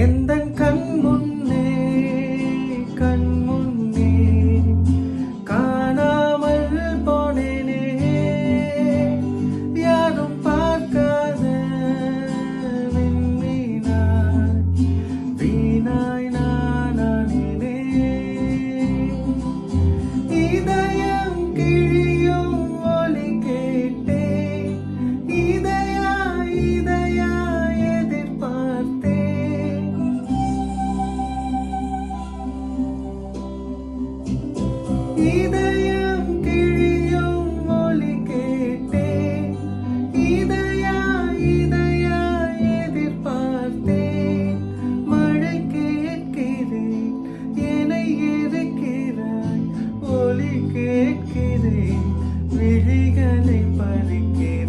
எந்தன் கண் முன்னே காணாமல் போனேனே, யாரும் பார்க்காத விண்மீனாய் வீணாய் நானானேனே. இதயம் கிழியும் ஒலி கேட்டேன், இதயா இதயா எதிர்பார்த்தேன். இதயம் கிழியும் ஒலி கேட்டேன், இதயா இதயா எதிர்பார்த்தேன். மழை கேட்கிறேன், என்னை இருக்கிறாய், ஒலி கேட்கிறேன், விழிகளை பறிக்கிறேன்.